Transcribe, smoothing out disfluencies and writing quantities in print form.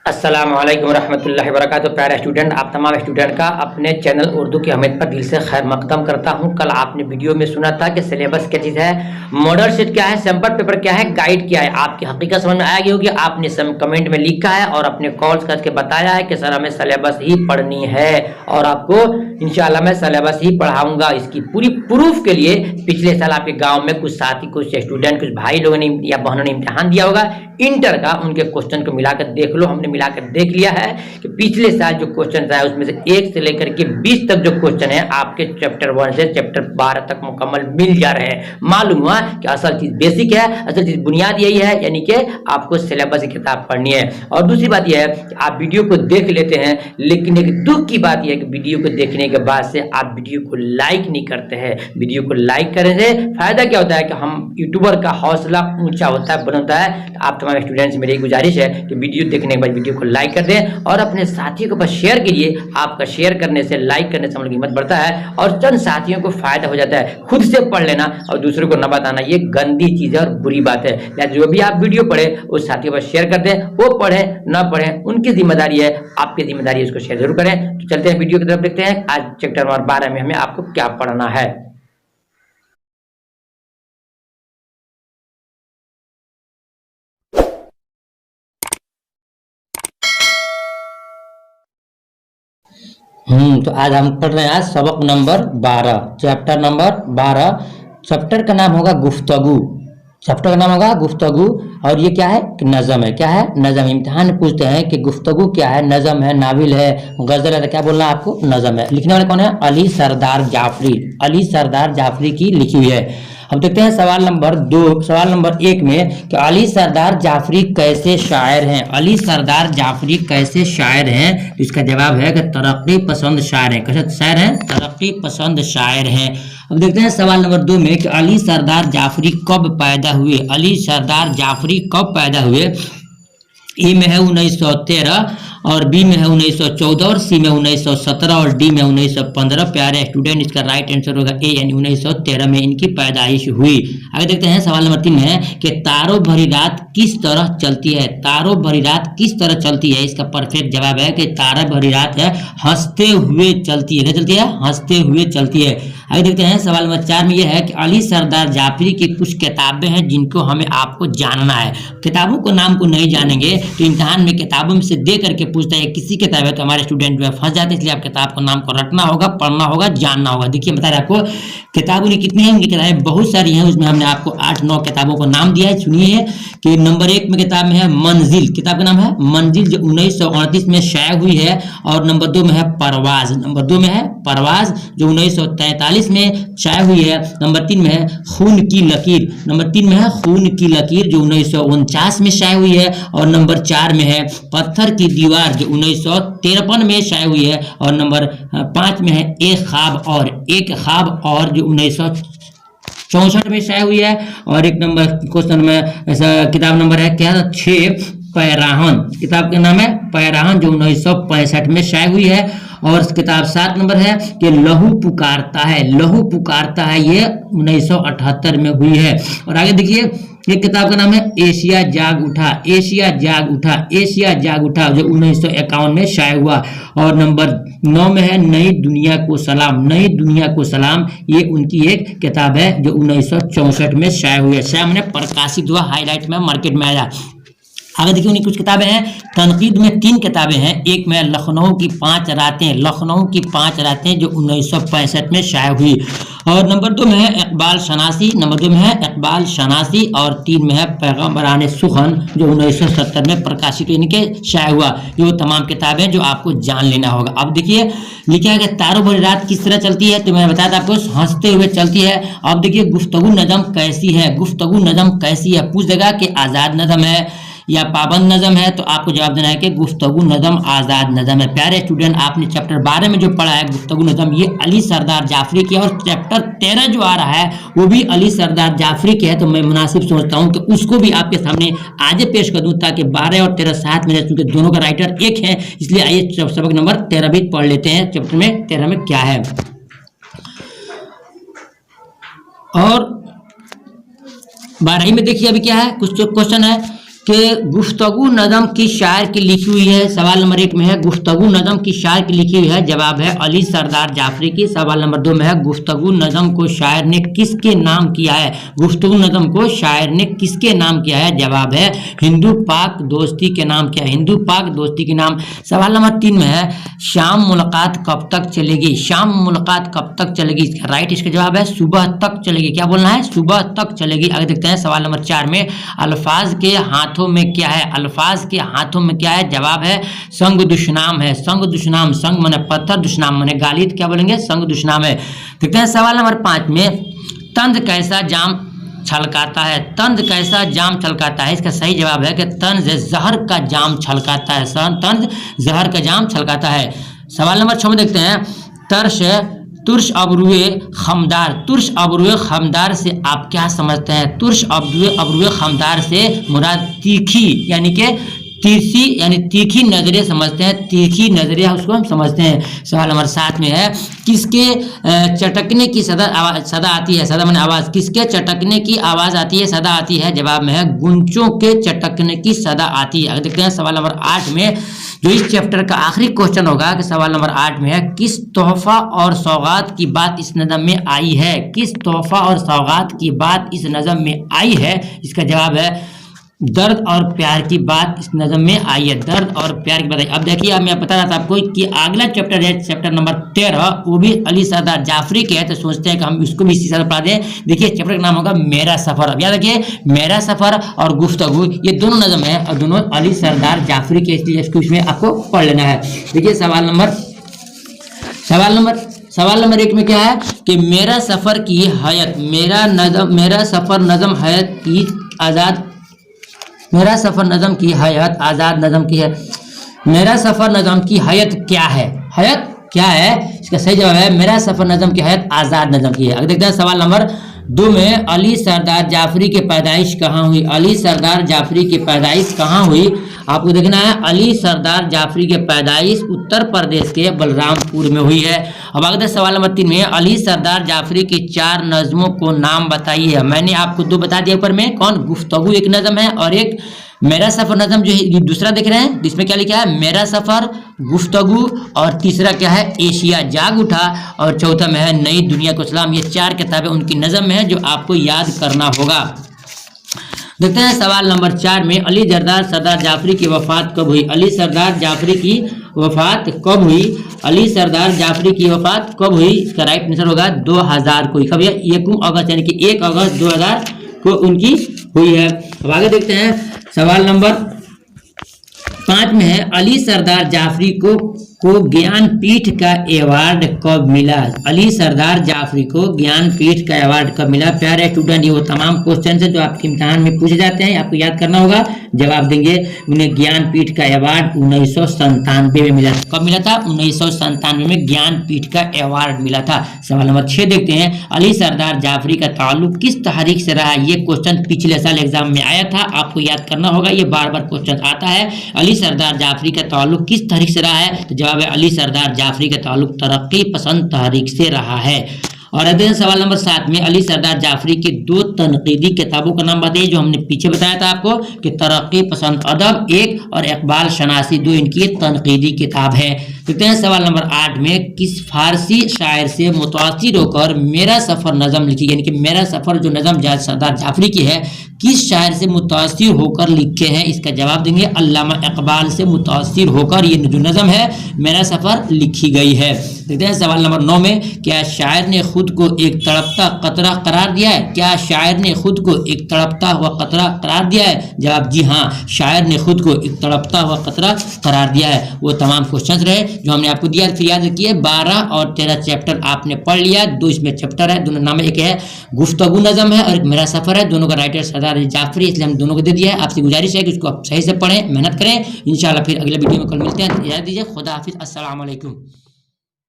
अस्सलामुअलैकुम रहमतुल्लाहि व बरकातुहू। प्यारे स्टूडेंट, आप तमाम स्टूडेंट का अपने चैनल उर्दू की अहमियत पर दिल से खैर मकदम करता हूं। कल आपने वीडियो में सुना था कि सिलेबस क्या चीज़ है, मॉडल शीट क्या है, सैंपल पेपर क्या है, गाइड क्या है। आपकी हकीकत समझ में आ गई होगी। आपने कमेंट में लिखा है और अपने कॉल्स करके बताया है कि सर हमें सिलेबस ही पढ़नी है और आपको इंशाल्लाह मैं सिलेबस ही पढ़ाऊंगा। इसकी पूरी प्रूफ के लिए पिछले साल आपके गाँव में कुछ साथी, कुछ स्टूडेंट, कुछ भाई लोगों ने या बहनों ने इम्तिहान दिया होगा इंटर का, उनके क्वेश्चन को मिलाकर देख लो। हमने मिलाकर देख लिया है कि पिछले साल जो क्वेश्चन आए उसमें से 1 से लेकर के 20 तक जो क्वेश्चन है आपके चैप्टर 1 से चैप्टर 12 तक मुकम्मल मिल जा रहे हैं। मालूम हुआ कि असल चीज बेसिक है, असल चीज बुनियाद यही है, यानी कि आपको सिलेबस की किताब पढ़नी है। और दूसरी बात यह है कि आप वीडियो को देख लेते हैं, लेकिन एक दुख की बात यह है कि वीडियो को देखने के बाद से आप वीडियो को लाइक नहीं करते हैं। वीडियो को लाइक करने से फायदा क्या होता है कि हम यूट्यूबर का हौसला ऊंचा होता है, बनता है। तो आप तमाम स्टूडेंट्स मेरी गुजारिश है कि वीडियो देखने के बाद वीडियो को लाइक कर दें और अपने साथियों के पास शेयर कीजिए। आपका शेयर करने से, लाइक करने से हम लोग हिम्मत बढ़ता है और चंद साथियों को फायदा हो जाता है। खुद से पढ़ लेना और दूसरों को न बताना ये गंदी चीज है और बुरी बात है। जो भी आप वीडियो पढ़े उस साथियों पर शेयर कर दें, वो पढ़े ना पढ़े उनकी जिम्मेदारी है, आपकी जिम्मेदारी है उसको शेयर जरूर करें। तो चलते हैं वीडियो की तरफ, देखते हैं आज चैप्टर नंबर 12 में हमें आपको क्या पढ़ना है। तो आज हम पढ़ रहे हैं आज सबक नंबर 12, चैप्टर नंबर 12। चैप्टर का नाम होगा गुफ्तगू। चैप्टर का नाम होगा गुफ्तगू और ये क्या है कि नज़म है। क्या है? नज़म। इम्तिहान में पूछते हैं कि गुफ्तगू क्या है, नज़म है, नाविल है, गज़ल है, तो क्या बोलना है आपको? नज़म है। लिखने वाले कौन है? अली सरदार जाफरी। अली सरदार जाफरी की लिखी हुई है। अब देखते हैं सवाल नंबर 2, सवाल नंबर 1 में कि अली सरदार जाफरी कैसे शायर हैं। अली सरदार जाफरी कैसे शायर हैं? तो इसका जवाब है कि तरक्की पसंद शायर हैं। कैसे शायर हैं? तरक्की पसंद शायर हैं। अब देखते हैं सवाल नंबर 2 में कि अली सरदार जाफरी कब पैदा हुए। अली सरदार जाफरी कब पैदा हुए? ए में है 1913 और बी में है 1914 और सी में 1917 और डी में 1915। प्यारे स्टूडेंट, इसका राइट आंसर होगा ए, यानी 1913 में इनकी पैदाइश हुई। आगे देखते हैं सवाल नंबर 3 में है कि तारों भरी रात किस तरह चलती है। तारों भरी रात किस तरह चलती है? इसका परफेक्ट जवाब है कि तारा भरी रात है हंसते हुए चलती है। क्या चलती है? हंसते हुए चलती है। आगे देखते हैं सवाल नंबर 4 में यह है कि अली सरदार जाफरी की कुछ किताबें हैं जिनको हमें आपको जानना है। किताबों को नाम को नहीं जानेंगे तो इम्तिहान में किताबों में से दे करके पूछता है किसी किताब है तो हमारे स्टूडेंट में फंस जाते हैं। इसलिए आप किताब को नाम को रटना होगा, पढ़ना होगा, जानना होगा। देखिए बता रहे आपको किताबों ने कितनी है, उनकी किताबें बहुत सारी हैं। उसमें हमने आपको 8-9 किताबों को नाम दिया है। सुनिए कि नंबर 1 में किताब में है मंजिल। किताब का नाम है मंजिल जो 1938 में शाया हुई है। और नंबर 2 में है परवाज। नंबर 2 में है परवाज जो 1943 में शाया हुई है। नंबर 3 में है खून की लकीर। नंबर 3 में है खून की लकीर जो 1949 में शाया हुई है। और नंबर 4 में है पत्थर की दीवार जो 1953 में शाया हुई है। और नंबर 5 में है एक ख्वाब और जो 1964 में शाया हुई है। और एक नंबर क्वेश्चन में ऐसा किताब नंबर है क्या? 6 पैराहन। किताब का नाम है पैराहन जो 1965 में शाया हुई है। और किताब 7 नंबर है कि लहू पुकारता है। लहू पुकारता है ये 1978 में हुई है। और आगे देखिए एक किताब का नाम है एशिया जाग उठा। एशिया जाग उठा। एशिया जाग उठा जो 1951 में शाया हुआ। और नंबर 9 में है नई दुनिया को सलाम। नई दुनिया को सलाम ये उनकी एक किताब है जो 1964 में शाया हुई है। शाया मैंने प्रकाशित हुआ, हाईलाइट में मार्केट में आया। आगे देखिए उन्हीं कुछ किताबें हैं। तनकीद में 3 किताबें हैं। एक में लखनऊ की 5 रातें। लखनऊ की 5 रातें जो 1965 में शाया हुई। और नंबर 2 में है इकबाल शनासी। नंबर 2 में है इकबाल शनासी। और 3 में है पैगम्बरान सुखन जो 1970 में प्रकाशित इनके शाया हुआ। ये वो तमाम किताबें जो आपको जान लेना होगा। अब देखिए लिखा है कि तारों भरी रात किस तरह चलती है, तो मैंने बताया था आपको हंसते हुए चलती है। अब देखिए गुफ्तगू नज़म कैसी है। गुफ्तगू नज़म कैसी है पूछ देगा कि आज़ाद नज़म है या पाबंद नज़म है, तो आपको जवाब देना है कि गुफ्तगू नज़म आज़ाद नज़म है। प्यारे स्टूडेंट, आपने चैप्टर 12 में जो पढ़ा है गुफ्तगू नज़म, ये अली सरदार जाफरी की है। और चैप्टर 13 जो आ रहा है वो भी अली सरदार जाफरी के है। तो मैं मुनासिब सोचता हूँ कि उसको भी आपके सामने आज पेश कर दूँ ताकि 12 और 13 साथ में, चूंकि दोनों का राइटर एक है, इसलिए आइए सबक नंबर 13 भी पढ़ लेते हैं। चैप्टर में 13 में क्या है। और 12 में देखिए अभी क्या है, कुछ क्वेश्चन है कि गुफ्तगू नज़म किस शायर की लिखी हुई है। सवाल नंबर 1 में है गुफ्तगू नज़म किस शायर की लिखी हुई है, जवाब है अली सरदार जाफरी की। सवाल नंबर 2 में है गुफ्तगू नज़म को शायर ने किसके नाम किया है, गुफ्तगू नज़म को शायर ने किसके नाम किया है, जवाब है हिंदू पाक दोस्ती के नाम किया है, हिंदू पाक दोस्ती के नाम। सवाल नंबर 3 में है शाम मुलाकात कब तक चलेगी, शाम मुलाकात कब तक चलेगी, इसका राइट इसका जवाब है सुबह तक चलेगी। क्या बोलना है, सुबह तक चलेगी। आगे देखते हैं सवाल नंबर 4 में अल्फाज के हाथों में क्या है, अल्फाज के हाथों में क्या है, जवाब है संग दुश्नाम है, संग दुश्नाम, संग माने पत्थर, दुश्नाम माने गालिब, क्या बोलेंगे संग दुश्नाम है। देखते हैं सवाल नंबर 5 में तंज कैसा जाम छलकाता है, तंज कैसा जाम छलकाता है, इसका सही जवाब है कि तंज जहर का जाम छलकाता है, तंज जहर का जाम छलकाता है। सवाल नंबर 6 में देखते हैं तर्श तुर्श अबरुए खमदार, तुर्श अबरुए खमदार से आप क्या समझते हैं, तुर्श अबरुए खमदार से मुराद तीखी यानी कि तिरछी यानी तीखी नजरें समझते हैं, तीखी नजरें उसको हम समझते हैं। सवाल नंबर 7 में है किसके चटकने की सदा आती है, सदा माने आवाज, किसके चटकने की आवाज आती है, सदा आती है, जवाब में है गुंचों के चटकने की सदा आती है। देखते हैं सवाल नंबर 8 में जो इस चैप्टर का आखिरी क्वेश्चन होगा कि सवाल नंबर 8 में है किस तोहफा और सौगात की बात इस नज़म में आई है, किस तोहफा और सौगात की बात इस नज़म में आई है, इसका जवाब है दर्द और प्यार की बात इस नज़म में आई है, दर्द और प्यार की बात आई। अब देखिए, अब मैं बता रहा था आपको कि अगला चैप्टर है चैप्टर नंबर 13, वो भी अली सरदार जाफरी के है, तो सोचते हैं कि हम इसको भी इसी तरह पढ़ा दें। देखिए चैप्टर का नाम होगा मेरा सफ़र। अब याद रखिए मेरा सफ़र और गुफ्तगू ये दोनों नज़म है और दोनों अली सरदार जाफरी के, इसलिए इसको इसमें आपको पढ़ लेना है। देखिए सवाल नंबर 1 में क्या है कि मेरा सफ़र की हयात, मेरा सफ़र नज़म हयात की आज़ाद, मेरा सफ़र नज़म की हयात आज़ाद नज़म की है, मेरा सफ़र नज़म की हयात क्या है, हयात क्या है, इसका सही जवाब है मेरा सफ़र नज़म की हयात आज़ाद नज़म की है। अगर देखते हैं सवाल नंबर 2 में अली सरदार जाफरी की पैदाइश कहाँ हुई, अली सरदार जाफरी की पैदाइश कहाँ हुई, आपको देखना है अली सरदार जाफरी की पैदाइश उत्तर प्रदेश के बलरामपुर में हुई है। अब अगले सवाल नंबर 3 में अली सरदार जाफरी की 4 नज़मों को नाम बताइए। मैंने आपको 2 बता दिया ऊपर में, कौन, गुफ्तगू एक नज़म है और एक मेरा सफ़र नज़म जो है दूसरा देख रहे हैं, इसमें क्या लिखा है मेरा सफ़र, गुफ्तगू, और तीसरा क्या है एशिया जाग उठा, और चौथा में है नई दुनिया को सलाम। ये 4 किताबें उनकी नज़म में है जो आपको याद करना होगा। देखते हैं सवाल नंबर 4 में अली सरदार जाफरी की वफ़ात कब हुई, अली सरदार जाफरी की वफ़ात कब हुई, अली सरदार जाफरी की वफ़ात कब हुई, इसका राइट आंसर होगा 2000 को, कब, 1 अगस्त यानी कि 1 अगस्त 2000 को उनकी हुई है। अब आगे देखते हैं सवाल नंबर 5 में है अली सरदार जाफरी को ज्ञानपीठ का अवार्ड कब मिला, अली सरदार जाफरी को ज्ञानपीठ का अवार्ड कब मिला। प्यारे स्टूडेंट, ये वो तमाम क्वेश्चन है जो आपके इम्तिहान में पूछे जाते हैं, आपको याद करना होगा, जवाब देंगे। उन्हें ज्ञानपीठ का अवार्ड 1997 में मिला। कब मिला था, 1997 में ज्ञानपीठ का अवार्ड मिला था। सवाल नंबर 6 देखते हैं अली सरदार जाफरी का ताल्लुक किस तहरीक से रहा, ये क्वेश्चन पिछले साल एग्जाम में आया था, आपको याद करना होगा, ये बार बार क्वेश्चन आता है। अली सरदार जाफरी का ताल्लुक किस तहरीक से रहा है, तो जवाब है अली सरदार जाफरी का ताल्लुक तरक्की पसंद तहरीक से रहा है। और अध्ययन सवाल नंबर 7 में अली सरदार जाफरी की 2 तनकीदी किताबों का नाम बताइए जो हमने पीछे बताया था आपको कि तरक्की पसंद अदब 1 और इकबाल शनासी 2 इनकी तनकीदी किताब है। देखते हैं सवाल नंबर 8 में किस फारसी शायर से मुतासिर होकर मेरा सफ़र नज़म लिखी, यानी कि मेरा सफ़र जो नज़म सरदार जाफरी की है किस शायर से मुतासिर होकर लिखे हैं, इसका जवाब देंगे अल्लामा इकबाल से मुतासिर होकर ये जो नज़म है मेरा सफ़र लिखी गई है। देखते हैं सवाल नंबर 9 में क्या शायर ने खुद को एक तड़पता कतरा करार दिया है, क्या शायर ने खुद को एक तड़पता हुआ कतरा करार दिया है, जवाब जी हाँ, शायर ने खुद को एक तड़पता हुआ कतरा करार दिया है। वो तमाम क्वेश्चंस रहे जो हमने आपको दिया, फिर याद रखिए 12 और 13 चैप्टर आपने पढ़ लिया, 2 इसमें चैप्टर है, दोनों नाम, एक है गुफ्तगू नज़म है और एक मेरा सफ़र है, दोनों का राइटर सरदार जाफरी, इसलिए हम दोनों को दे दिया है। आपसे गुजारिश है कि उसको आप सही से पढ़ें, मेहनत करें। इंशाल्लाह फिर अगले वीडियो में कल मिलते हैं, इजाज़त दीजिए, खुदा हाफिज़, अस्सलाम वालेकुम।